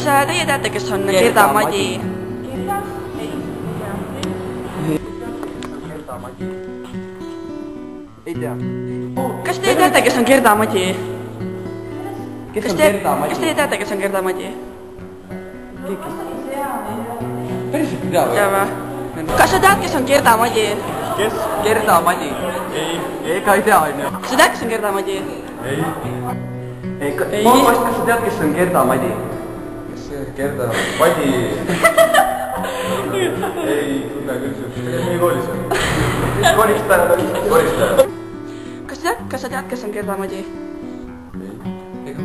teie teate, kes on Gerda Madi? Ei tea. Kas teie teate, kes on Gerda Madi? Kes on Gerda Madi? Kas teie teate, kes on Gerda Madi? Päriselt ei tea või? Tea või? Kas sa tead, kes on Gerda Madi? Kes? Gerda Madi? Ei. Ega ei tea, on ju. Kas sa tead, kes on Gerda Madi? Ei. Kas sa tead, kes on Gerda Madi? Kes see Gerda Madi? Ei, tunne küll see. Meie koolis on. Koristaja. Kas sa tead, kes on Gerda Madi?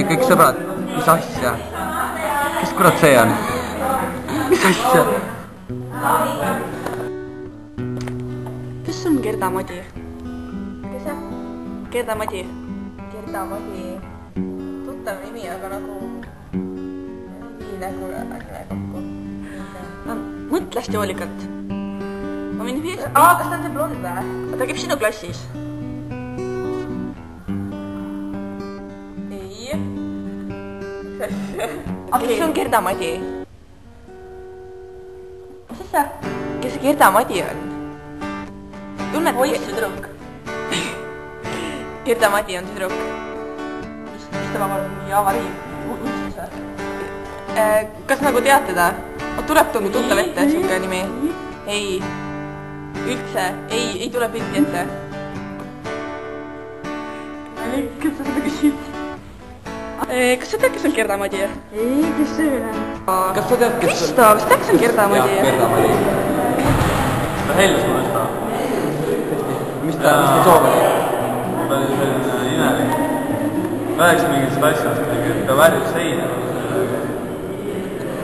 Kõik sõbrad, mis asja? Kes kurat see on? Mis asja? Kes on Gerda Madi? Kes see? Gerda Madi. Gerda Madi. Tuttav nimi, aga nagu... Nii nagu äkki kokku. Mõtle hästi hoolikalt. Ma võin Kas ta on see blond või? Ta käib sinu klassis. Ei. Kes on Gerda Madi? Mis asja? Kes see Gerda Madi on? Tunned poiss või tüdruk? Gerda Madi on tüdruk. Mis tema on mingi avarii? Unistus või? Kas nagu tead teda? Tuleb tungu tuttav ette, siuke nimi? Ei. Üldse? Ei tule pilti ette. Kas sa seda küsid? Kas sa tead, kes on Gerda Madi? Ei, kes see on? Kas sa tead, kes on? Kristo, kas tead, kes on Gerda Madi? Jah, Gerda Madi. Ta heljas mulle seda. Mis ta soovib? Ta oli selline imelik. Rääkis mingist asjast, et ta värvis seina.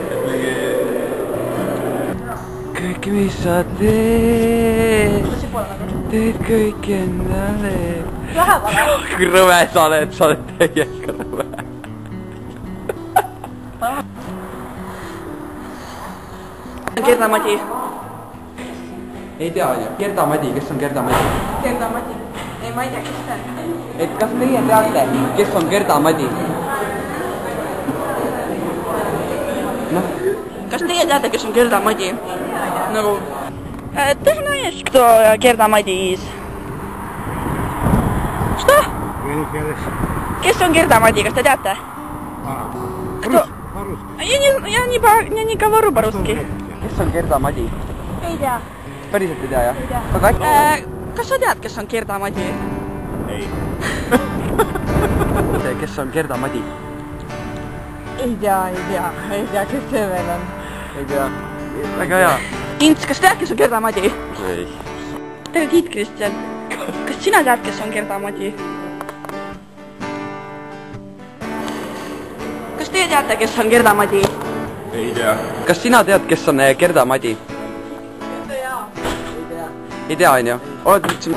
Et mingi... Kõik, mis sa teed, teed kõik endale. Rõve sa oled täiega rõve. Gerda Madi. Ei tea, on ju. Gerda Madi, kes on Gerda Madi? Gerda Madi. Ei, ma ei tea, kes see on. Et kas teie teate, kes on Gerda Madi? Noh. Kas teie teate, kes on Gerda Madi? Nagu... Ты знаешь, кто Gerda Madis? Что? Kes on Gerda Madi, kas te teate? Я не говорю по-русски. Kes on Gerda Madi? Ei tea. Päriselt ei tea, jah? Ei tea. Aga äkki... Kas sa tead, kes on Gerda Madi? Ei. Kes on Gerda Madi? Ei tea, kes see veel on. Ei tea. Väga hea. Ints, kas tead, kes on Gerda Madi? Ei. Tere, Tiit Kristjan. Kas sina tead, kes on Gerda Madi? Kas teie teate, kes on Gerda Madi? Ei tea. Kas sina tead, kes on Gerda Madi? Ei tea, on ju? Oled üldse...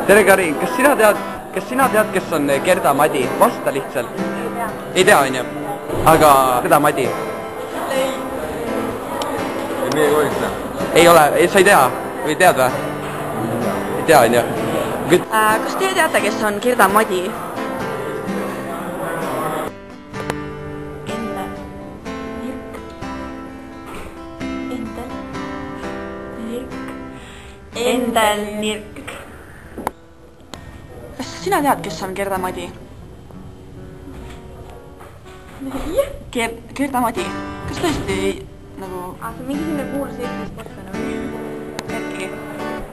Tere, Karin, kas sina tead, kes on Gerda Madi? Vasta lihtsalt. Ei tea, on ju? Aga Gerda Madi? Ei meie koolis tea. Ei ole, sa ei tea? Või tead või? Ei tea, on ju? Kas teie teate, kes on Gerda Madi? Endel Nirk. Kas sina tead, kes on Gerda Madi? Gerda Madi. Kas tõesti nagu... See on mingi sinna kuulus Eesti sportlane või? Äkki.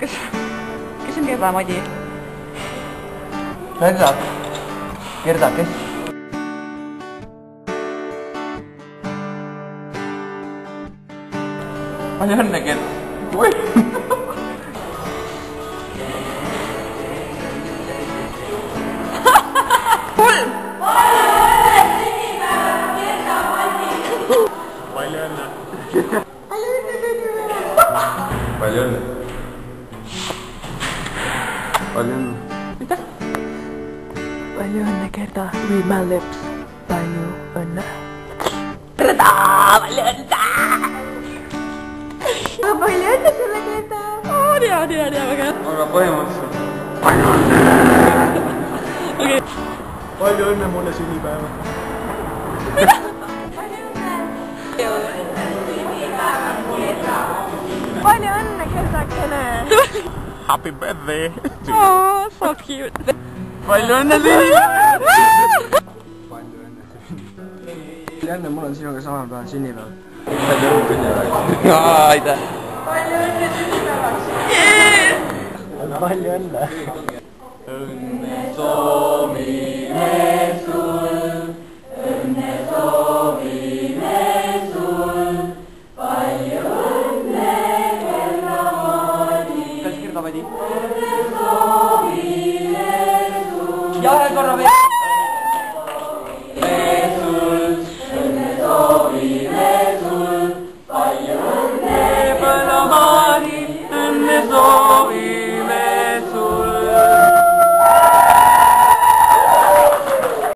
Kes on Gerda Madi? Gerda, kes? Palju õnne, Gerda. Oi! Kolm! Palju õnne. Palju õnne. Palju õnne. Mida? Palju õnne, Gerda. Read my lips. Palju õnne. Gerda! Palju õnne! Palju õnne sulle, Gerda. Tea, väga hea. Aga põhimõtteliselt. Palju õnne. Okei. Palju õnne mulle sünnipäeva. Mida? Happy birthday! Oh, so cute. Palju õnne sünnipäeva! Jälle, mul on sinuga samal päeval sünnipäev. Palju õnne sünnipäevaks! Aitäh! palju õnne sünnipäevaks! Palju õnne! Õnne soovime sul, õnne soovime sul, palju õnne, Gerda Madi! Kas Gerda Madi? Õnne soovime sul! Ja ühe korra veel!